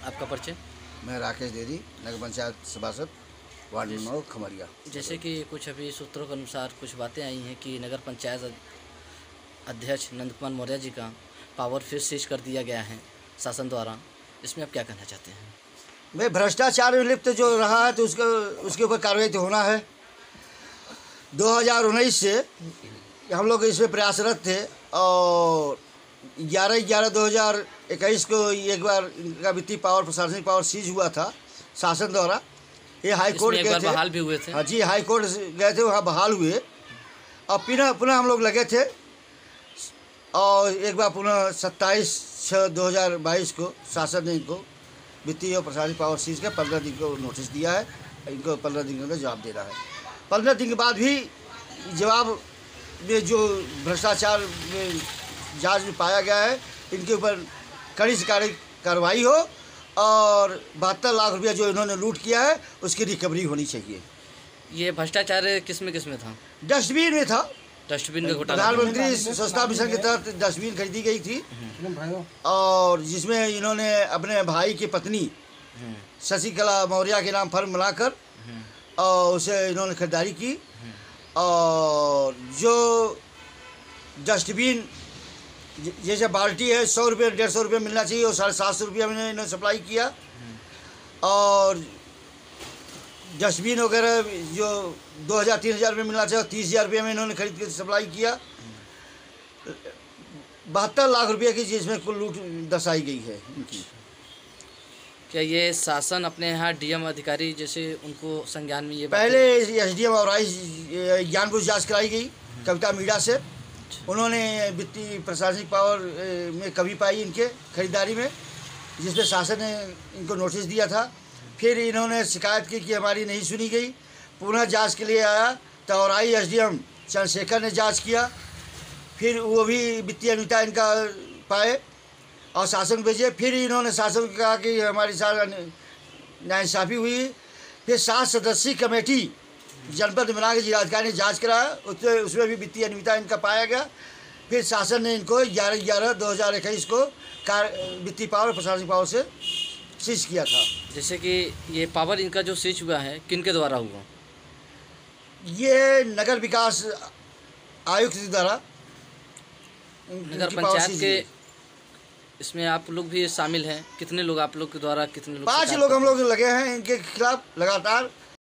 आपका परिचय? मैं राकेश देरी, नगर पंचायत सभासद, वार्ड नंबर खमरिया। जैसे कि कुछ अभी सूत्रों के अनुसार कुछ बातें आई हैं कि नगर पंचायत अध्यक्ष नंद कुमार मौर्य जी का पावर फिर सीज कर दिया गया है शासन द्वारा, इसमें आप क्या कहना चाहते हैं? भाई भ्रष्टाचार में लिप्त जो रहा है तो उसके ऊपर कार्रवाई तो होना है। 2019 से हम लोग इसमें प्रयासरत थे और 11/11/2021 को एक बार इनका वित्तीय पावर, प्रशासनिक पावर सीज हुआ था शासन द्वारा। ये हाई कोर्ट गए थे, बहाल भी हुए थे। हाँ जी, हाई कोर्ट गए थे, वहाँ बहाल हुए और पुनः हम लोग लगे थे और एक बार पुनः 27/6/2022 को शासन ने इनको वित्तीय और प्रशासनिक पावर सीज का 15 दिन को नोटिस दिया है। इनको 15 दिन के अंदर जवाब देना है। 15 दिन के बाद भी जवाब में जो भ्रष्टाचार में जांच में पाया गया है, इनके ऊपर कड़ी से कड़ी कार्रवाई हो और 72 लाख रुपया जो इन्होंने लूट किया है उसकी रिकवरी होनी चाहिए। ये भ्रष्टाचार किस में था? डस्टबिन में था। डस्टबिन का घोटाला। प्रधानमंत्री स्वच्छता मिशन के तहत डस्टबिन खरीदी गई थी और जिसमें इन्होंने अपने भाई की पत्नी शशिकला मौर्य के नाम फर्म बनाकर और उसे इन्होंने खरीदारी की और जो डस्टबिन जैसे बाल्टी है 100 रुपये 150 रुपये मिलना चाहिए और 750 रुपया में इन्होंने सप्लाई किया और डस्टबिन वगैरह जो 2000-3000 रुपये मिलना चाहिए 30,000 रुपये में इन्होंने खरीद के सप्लाई किया। 72 लाख रुपये की जिसमें कुल लूट दर्शाई गई है इनकी। क्या ये शासन अपने यहाँ डीएम अधिकारी जैसे उनको संज्ञान में ये पहले एसडीएम और आई ज्ञानबुझ जाँच कराई गई कविता मीणा से। उन्होंने वित्तीय प्रशासनिक पावर में कमी पाई इनके खरीदारी में, जिसमें शासन ने इनको नोटिस दिया था। फिर इन्होंने शिकायत की कि हमारी नहीं सुनी गई। पुनः जांच के लिए आया तो और आई एसडीएम चंद्रशेखर ने जांच किया, फिर वो भी वित्तीय अनियमितता इनका पाए और शासन भेजे। फिर इन्होंने शासन को कहा कि हमारी साथ नाइंसाफ़ी हुई। फिर 7 सदस्यीय कमेटी जनपद में बना के जिलाधिकारी ने जांच कराया, उसमें भी वित्तीय अनियमितता इनका पाया गया। फिर शासन ने इनको 11/11/2021 को वित्तीय पावर प्रशासनिक पावर से सीज किया था। जैसे कि ये पावर इनका जो सीज हुआ है किन के द्वारा हुआ? ये नगर विकास आयुक्त द्वारा, नगर पंचायत के। इसमें आप लोग भी शामिल हैं? कितने लोग आप लोग के द्वारा, कितने लोग? 5 लोग हम लोग लगे हैं इनके खिलाफ लगातार।